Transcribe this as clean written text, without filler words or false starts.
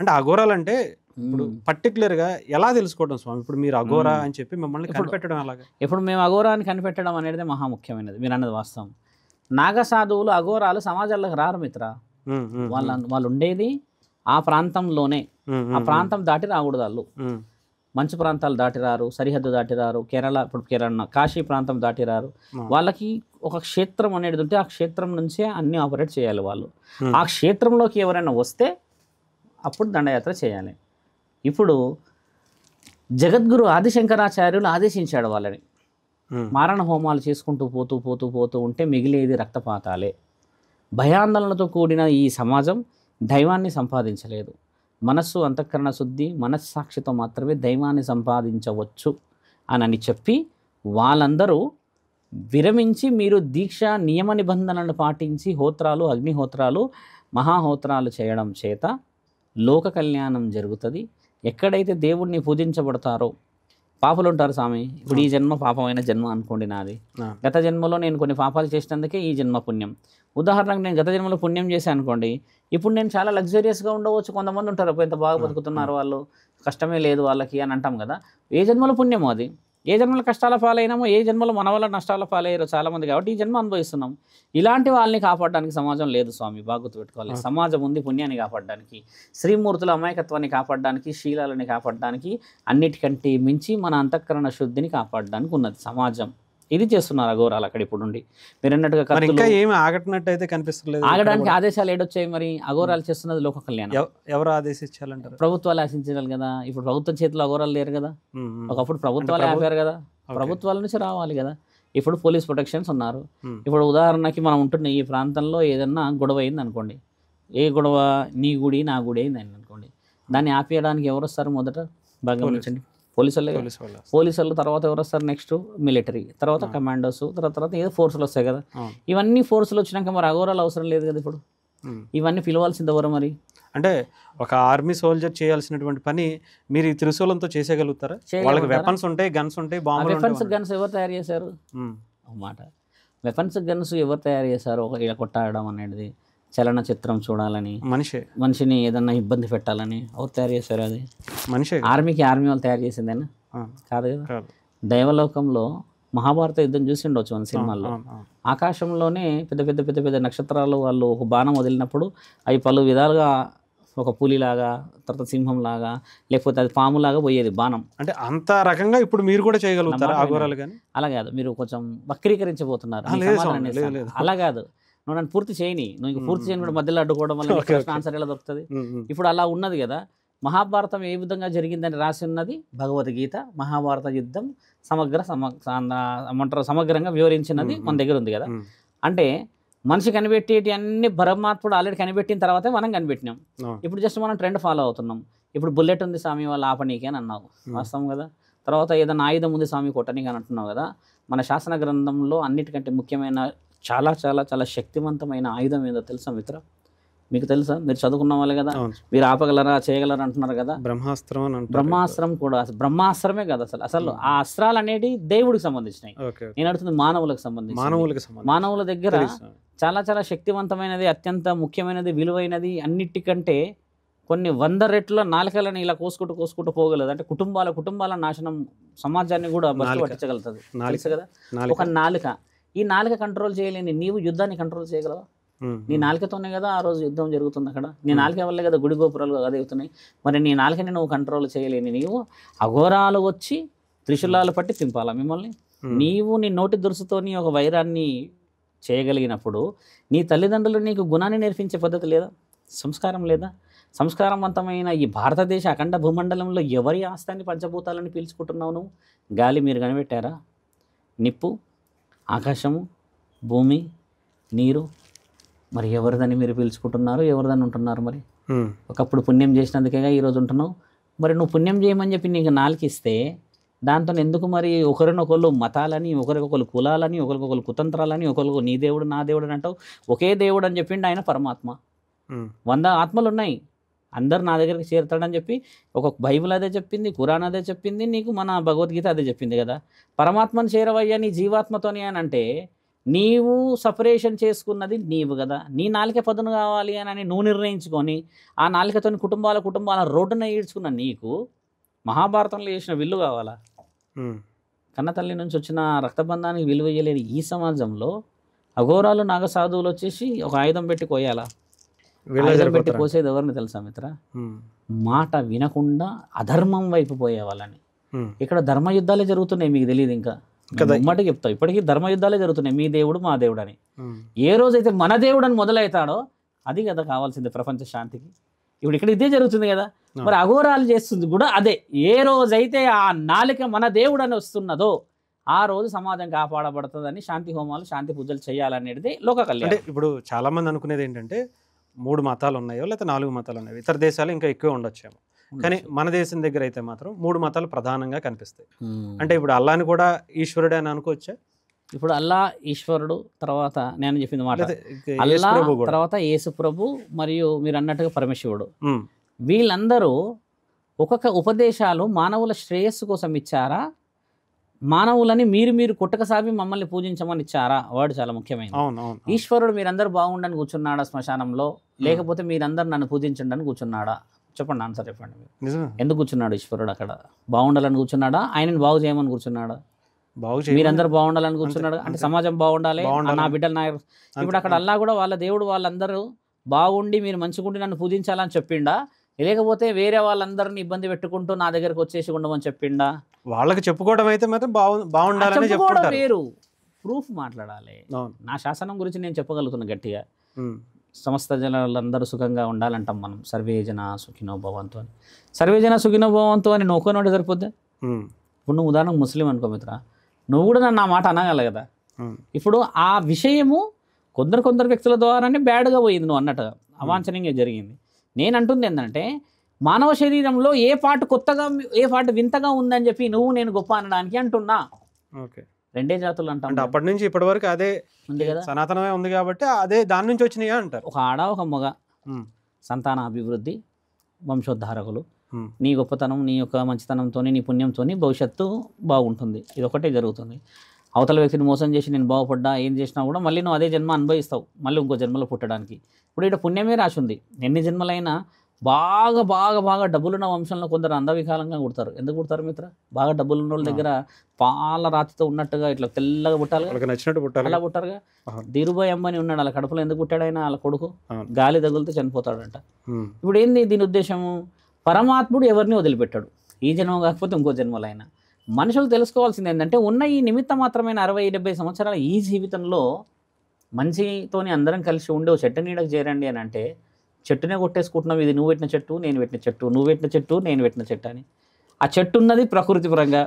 అంటే అఘోరాలంటే ఇప్పుడు పర్టికులర్‌గా ఎలా తెలుసుకోవడం స్వామి? ఇప్పుడు మీరు అఘోరా అని చెప్పి మిమ్మల్ని కనిపెట్టడం ఎలాగా? ఇప్పుడు మేము అఘోరాన్ని కనిపెట్టడం అనేది మహా ముఖ్యమైనది. మీరు అన్నది వాస్తవం. నాగ సాధువులు అఘోరాలు సమాజంలోకి రారు మిత్ర. వాళ్ళు ఉండేది ఆ ప్రాంతంలోనే. ఆ ప్రాంతం దాటి రాకూడదు వాళ్ళు. మంచు ప్రాంతాలు దాటిరారు, సరిహద్దు దాటిరారు, కేరళ ఇప్పుడు కేరళ కాశీ ప్రాంతం దాటిరారు. వాళ్ళకి ఒక క్షేత్రం అనేది ఉంటే ఆ క్షేత్రం నుంచే అన్ని ఆపరేట్ చేయాలి వాళ్ళు. ఆ క్షేత్రంలోకి ఎవరైనా వస్తే అప్పుడు దండయాత్ర చేయాలి. ఇప్పుడు జగద్గురు ఆదిశంకరాచార్యులు ఆదేశించాడు వాళ్ళని. మారణ హోమాలు చేసుకుంటూ పోతూ పోతూ పోతూ ఉంటే మిగిలేది రక్తపాతాలే. భయాందోళనతో కూడిన ఈ సమాజం దైవాన్ని సంపాదించలేదు. మనస్సు అంతఃకరణ శుద్ధి మనస్సాక్షితో మాత్రమే దైవాన్ని సంపాదించవచ్చు అని చెప్పి వాళ్ళందరూ విరమించి మీరు దీక్ష నియమ నిబంధనలను పాటించి హోత్రాలు అగ్నిహోత్రాలు మహాహోత్రాలు చేయడం చేత లోక కళ్యాణం జరుగుతుంది. ఎక్కడైతే దేవుణ్ణి పూజించబడతారో పాపలు ఉంటారు స్వామి. ఇప్పుడు ఈ జన్మ పాపమైన జన్మ అనుకోండి నాది. గత జన్మలో నేను కొన్ని పాపాలు చేసినందుకే ఈ జన్మ పుణ్యం. ఉదాహరణకు నేను గత జన్మలో పుణ్యం చేశాను అనుకోండి, ఇప్పుడు నేను చాలా లగ్జరియస్గా ఉండవచ్చు. కొంతమంది ఉంటారు ఎంత బాగా బతుకుతున్నారు వాళ్ళు, కష్టమే లేదు వాళ్ళకి అని అంటాం కదా. ఏ జన్మలో పుణ్యమో అది. ఏ జన్మలో కష్టాల పాలైనామో ఏ జన్మలో మన వల్ల నష్టాల పాలయ్యారో చాలామంది. కాబట్టి ఈ జన్మ అనుభవిస్తున్నాం. ఇలాంటి వాళ్ళని కాపాడడానికి సమాజం లేదు స్వామి. బాగా గుర్తుపెట్టుకోవాలి. సమాజం ఉంది పుణ్యాన్ని కాపాడడానికి, శ్రీమూర్తుల అమాయకత్వాన్ని కాపాడడానికి, శీలాలని కాపాడడానికి, అన్నిటికంటే మించి మన అంతఃకరణ శుద్ధిని కాపాడడానికి ఉన్నది సమాజం. ఇది చేస్తున్నారు అఘోరాలు అక్కడ ఇప్పుడు నుండి. మీరు అన్నట్టుగా ఇంకా ఏమి ఆగట్నట్టు అయితే కనిపిస్తలేదు. ఆగడానికి ఆదేశాలు ఏడొచ్చాయి మరి? అఘోరాలు చేస్తున్నది లోక కళ్యాణం. ఎవరు ఆదేశించాలంటారు? ప్రభుత్వాలు ఆశించాలి కదా. ఇప్పుడు ప్రభుత్వం చేతిలో అఘోరాలు లేరు కదా. ఒకప్పుడు ప్రభుత్వాలు ఆపారు కదా. ప్రభుత్వాల నుంచి రావాలి కదా. ఇప్పుడు పోలీస్ ప్రొటెక్షన్స్ ఉన్నారు. ఇప్పుడు ఉదాహరణకి మనం ఉంటున్న ఈ ప్రాంతంలో ఏదన్నా గొడవ అయింది అనుకోండి, ఏ గొడవ నీ గుడి నా గుడి అయింది అనుకోండి, దాన్ని ఆపేయడానికి ఎవరు వస్తారు? మొదట బాగా గమనించండి, పోలీసులు. తర్వాత ఎవరు వస్తారు? నెక్స్ట్ మిలిటరీ, తర్వాత కమాండోస్, తర్వాత ఏదో ఫోర్సులు వస్తాయి కదా. ఇవన్నీ ఫోర్సులు వచ్చినాక మరి అఘోరాలు అవసరం లేదు కదా. ఇప్పుడు ఇవన్నీ పిలవాల్సింది ఎవరు మరి? అంటే ఒక ఆర్మీ సోల్జర్ చేయాల్సినటువంటి పని మీరు ఈ త్రిశూలంతో చేసేయగలుగుతారా? వాళ్ళకి వెపన్స్ ఉంటాయి, గన్స్ ఉంటాయి, బాంబులు ఉంటాయి. వెపన్స్ గన్స్ ఎవరు తయారు చేశారు? ఒక మాట, వెపన్స్ గన్స్ ఎవరు తయారు చేశారు? ఇలా కొట్టాడడం అనేది చలనచిత్రం చూడాలని, మనిషిని ఏదన్నా ఇబ్బంది పెట్టాలని ఎవరు తయారు చేశారు? అది మనిషి. ఆర్మీ వాళ్ళు తయారు చేసిందేనా? కాదు కదా. దైవలోకంలో మహాభారత యుద్ధం చూసి ఉండొచ్చు మన సినిమాల్లో. ఆకాశంలోనే పెద్ద పెద్ద పెద్ద పెద్ద నక్షత్రాలు వాళ్ళు ఒక బాణం వదిలినప్పుడు అవి పలు విధాలుగా ఒక పులిలాగా, తర్వాత సింహంలాగా, లేకపోతే అది పాములాగా పోయేది బాణం. అంటే అంత రకంగా ఇప్పుడు మీరు కూడా చేయగలుగుతారా అఘోరాలు? కానీ అలా కాదు, మీరు కొంచెం వక్రీకరించబోతున్నారు. అలా కాదు, నువ్వు నన్ను పూర్తి చేయని, నువ్వు పూర్తి చేయని కూడా మధ్యలో అడ్డుకోవడం వల్ల ఆన్సర్ ఎలా దొరుకుతుంది? ఇప్పుడు అలా ఉన్నది కదా. మహాభారతం ఏ విధంగా జరిగిందని రాసి ఉన్నది భగవద్గీత. మహాభారత యుద్ధం సమగ్రంగా వివరించినది మన దగ్గర ఉంది కదా. అంటే మనిషి కనిపెట్టేటి అన్ని పరమాత్ముడు ఆల్రెడీ కనిపెట్టిన తర్వాతే మనం కనిపెట్టినాం. ఇప్పుడు జస్ట్ మనం ట్రెండ్ ఫాలో అవుతున్నాం. ఇప్పుడు బుల్లెట్ ఉంది స్వామి వాళ్ళు ఆపనీకి అని అన్నావు, వాస్తవం కదా. తర్వాత ఏదైనా ఆయుధం ఉంది స్వామి కొట్టనీకి అని అంటున్నావు కదా. మన శాసన గ్రంథంలో అన్నిటికంటే ముఖ్యమైన చాలా చాలా చాలా శక్తివంతమైన ఆయుధం ఏదో తెలుసా మిత్ర? మీకు తెలుసా? మీరు చదువుకున్న వాళ్ళు కదా. మీరు ఆపగలరా, చేయగలరా అంటున్నారు కదా. బ్రహ్మాస్త్రం కూడా బ్రహ్మాస్త్రమే కదా. అసలు ఆ అస్త్రాలు అనేవి దేవుడికి సంబంధించినవి. నేను అడుగుతుంది మానవులకు సంబంధించి. మానవుల దగ్గర చాలా చాలా శక్తివంతమైనది, అత్యంత ముఖ్యమైనది, విలువైనది, అన్నిటికంటే కొన్ని 100 రెట్ల నాలుకలను ఇలా కోసుకుంటూ పోగలదు. అంటే కుటుంబాల నాశనం, సమాజాన్ని కూడా బస్సు పట్టించగలుగుతుంది. తెలుసు కదా. ఒక నాలుక, ఈ నాలుక కంట్రోల్ చేయలేని నీవు యుద్ధాన్ని కంట్రోల్ చేయగలవా? నీ నాలుకతోనే కదా ఆ రోజు యుద్ధం జరుగుతుంది అక్కడ. నీ నాలుక వల్లే కదా గుడి గోపురాలు అదేవుతున్నాయి. మరి నీ నాలుకని నువ్వు కంట్రోల్ చేయలేని నీవు అఘోరాలు వచ్చి త్రిశూలాలు పట్టి తింపాలా మిమ్మల్ని? నీవు నీ నోటి దురుసుతోని ఒక వైరాన్ని చేయగలిగినప్పుడు నీ తల్లిదండ్రులు నీకు గుణాన్ని నేర్పించే పద్ధతి లేదా? సంస్కారం లేదా? సంస్కారవంతమైన ఈ భారతదేశ అఖండ భూమండలంలో ఎవరి ఆస్తాన్ని పంచభూతాలని పీల్చుకుంటున్నావు నువ్వు? గాలి మీరు కనిపెట్టారా? నిప్పు, ఆకాశము, భూమి, నీరు, మరి ఎవరిదని మీరు పీల్చుకుంటున్నారు? ఎవరిదని ఉంటున్నారు? మరి ఒకప్పుడు పుణ్యం చేసినందుకేగా ఈరోజు ఉంటున్నావు. మరి నువ్వు పుణ్యం చేయమని చెప్పి నీకు నాలుకిస్తే దాంతో ఎందుకు మరి ఒకరినొకళ్ళు మతాలని, ఒకరికొకరు కులాలని, ఒకరికొకరు కుతంత్రాలని, ఒకరికి నీ దేవుడు నా దేవుడు అని అంటావు? ఒకే దేవుడు అని చెప్పిండు ఆయన పరమాత్మ. 100 ఆత్మలు ఉన్నాయి, అందరు నా దగ్గరికి చేరుతాడని చెప్పి ఒక బైబిల్ అదే చెప్పింది, ఖురాన్ అదే చెప్పింది, నీకు మన భగవద్గీత అదే చెప్పింది కదా. పరమాత్మను చేరవయ్యా నీ జీవాత్మతోని అని అంటే నీవు సపరేషన్ చేసుకున్నది నీవు కదా, నీ నాలిక పదును కావాలి అని నువ్వు నిర్ణయించుకొని ఆ నాలికతో కుటుంబాల రోడ్డున ఈడ్చుకున్న నీకు మహాభారతంలో చేసిన విల్లు కావాలా? కన్నతల్లి నుంచి వచ్చిన రక్తబంధానికి విలువ ఇయ్యలేని ఈ సమాజంలో అఘోరాలు నాగసాధువులు వచ్చేసి ఒక ఆయుధం పెట్టి కోయాలా? ఆయుధం పెట్టి కోసేది ఎవరిని తెలుసా మిత్ర? మాట వినకుండా అధర్మం వైపు పోయే వాళ్ళని. ఇక్కడ ధర్మయుద్ధాలే జరుగుతున్నాయి, మీకు తెలియదు. ఇంకా ఉమ్మటి చెప్తా, ఇప్పటికీ ధర్మయుద్ధాలే జరుగుతున్నాయి, మీ దేవుడు మా దేవుడు అని. ఏ రోజైతే మన దేవుడు అని మొదలవుతాడో అది కదా కావాల్సింది ప్రపంచ శాంతికి. ఇప్పుడు ఇక్కడ ఇదే జరుగుతుంది కదా. మరి అఘోరాలు చేస్తుంది కూడా అదే. ఏ రోజైతే ఆ నాలిక మన దేవుడు అని వస్తున్నదో ఆ రోజు సమాజం కాపాడబడుతుందని శాంతి హోమాలు, శాంతి పూజలు చేయాలనేది లోక కళ్యాణం. అంటే ఇప్పుడు చాలా మంది అనుకునేది ఏంటంటే 3 మతాలు ఉన్నాయో లేకపోతే 4 మతాలు ఉన్నాయో, ఇతర దేశాలు ఇంకా ఎక్కువ ఉండొచ్చేమో, కానీ మన దేశం దగ్గర అయితే మాత్రం 3 మతాలు ప్రధానంగా కనిపిస్తాయి. అంటే ఇప్పుడు అల్లాని కూడా ఈశ్వరుడే అని అనుకోవచ్చా? ఇప్పుడు అల్లా ఈశ్వరుడు, తర్వాత నేను చెప్పింది మాట అల్లా, తర్వాత యేసు ప్రభు, మరియు మీరు అన్నట్టుగా పరమశివుడు. వీళ్ళందరూ ఒక్కొక్క ఉపదేశాలు మానవుల శ్రేయస్సు కోసం ఇచ్చారా, మానవులని మీరు కొట్టకసాపి మమ్మల్ని పూజించమని ఇచ్చారా? వర్డ్ చాలా ముఖ్యమైనది. ఈశ్వరుడు మీరందరూ బాగుండని కూర్చున్నాడా శ్మశానంలో, లేకపోతే మీరందరూ నన్ను పూజించండి అని కూర్చున్నాడా? చెప్పండి, ఆన్సర్ చెప్పండి. ఎందుకు కూర్చున్నాడు ఈశ్వరుడు అక్కడ? బాగుండాలని కూర్చున్నాడా? ఆయనని బాగు చేయమని కూర్చున్నాడా? మీరందరూ బాగుండాలని కూర్చున్నాడు అంటే సమాజం బాగుండాలి, నా బిడ్డలు నా. ఇప్పుడు అక్కడ అల్లా కూడా వాళ్ళ దేవుడు వాళ్ళందరూ బాగుండి మీరు మంచిగుండి నన్ను పూజించాలని చెప్పిండా, లేకపోతే వేరే వాళ్ళందరిని ఇబ్బంది పెట్టుకుంటూ నా దగ్గరకు వచ్చేసి ఉండమని చెప్పిండా? వాళ్ళకి చెప్పుకోవడం అయితే మాత్రం బాగుండాలని చెప్పుకుంటారు. వేరు ప్రూఫ్ మాట్లాడాలి. నా శాసనం గురించి నేను చెప్పగలుగుతున్నా గట్టిగా. సమస్త జనాలందరూ సుఖంగా ఉండాలంటాం మనం, సర్వేజన సుఖినో భవంతు అని. సర్వేజన సుఖినో భవంతు అని నోకోనోటి సరిపోద్ది. ఇప్పుడు నువ్వు ఉదాహరణకు ముస్లిం అనుకో మిత్ర, నువ్వు కూడా నన్ను ఆ మాట అనగల కదా. ఇప్పుడు ఆ విషయము కొందరు వ్యక్తుల ద్వారానే బ్యాడ్గా పోయింది, నువ్వు అన్నట్టుగా అవాంఛనీయంగా జరిగింది. నేను అంటుంది ఏంటంటే మానవ శరీరంలో ఏ పార్ట్ కొత్తగా, ఏ పార్ట్ వింతగా ఉందని చెప్పి నువ్వు నేను గొప్ప అనడానికి అంటున్నా. రెండే జాతులు అంటాం, అప్పటి నుంచి ఇప్పటి వరకు అదే ఉంది కదా, సనాతనమే ఉంది కాబట్టి అదే దాని నుంచి వచ్చినాయా అంటారు. ఒక ఆడ ఒక మగ, సంతాన అభివృద్ధి, వంశోద్ధారకులు. నీ గొప్పతనం, నీ యొక్క మంచితనంతో, నీ పుణ్యంతో భవిష్యత్తు బాగుంటుంది. ఇది ఒకటే జరుగుతుంది. అవతల వ్యక్తిని మోసం చేసి నేను బాగుపడ్డా, ఏం చేసినా కూడా మళ్ళీ నువ్వు అదే జన్మ అనుభవిస్తావు, మళ్ళీ ఇంకో జన్మలో పుట్టడానికి. ఇప్పుడు ఇక్కడ పుణ్యమే రాసి ఉంది. ఎన్ని జన్మలైనా బాగా బాగా బాగా డబ్బులున్న వంశంలో కొందరు అందవికాలంగా కుడతారు. ఎందుకు కుడతారు మిత్ర? బాగా డబ్బులున్న వాళ్ళ దగ్గర పాల రాతితో ఉన్నట్టుగా ఇట్లా తెల్లగా పుట్టాలి, నచ్చినట్టు పుట్టాలి, అలా పుట్టారుగా. ధీరుభాయ్ అంబానీ ఉన్నాడు, వాళ్ళ కడుపులో ఎందుకు పుట్టాడైనా, వాళ్ళ కొడుకు గాలి తగులితే చనిపోతాడంట. ఇప్పుడు ఏంది దీని ఉద్దేశము? పరమాత్ముడు ఎవరిని వదిలిపెట్టాడు, ఈ జన్మ కాకపోతే ఇంకో జన్మలైనా. మనుషులు తెలుసుకోవాల్సింది ఏంటంటే ఉన్న ఈ నిమిత్త మాత్రమైన 60-70 సంవత్సరాల ఈ జీవితంలో మంచితోని అందరం కలిసి ఉండే ఓ చెట్టు నీడకు చేరండి అని అంటే చెట్టునే కొట్టేసుకుంటున్నావు. ఇది నువ్వు పెట్టిన చెట్టు, నేను పెట్టిన చెట్టు, నువ్వు పెట్టిన చెట్టు, నేను పెట్టిన చెట్టు అని. ఆ చెట్టు ఉన్నది ప్రకృతి పరంగా,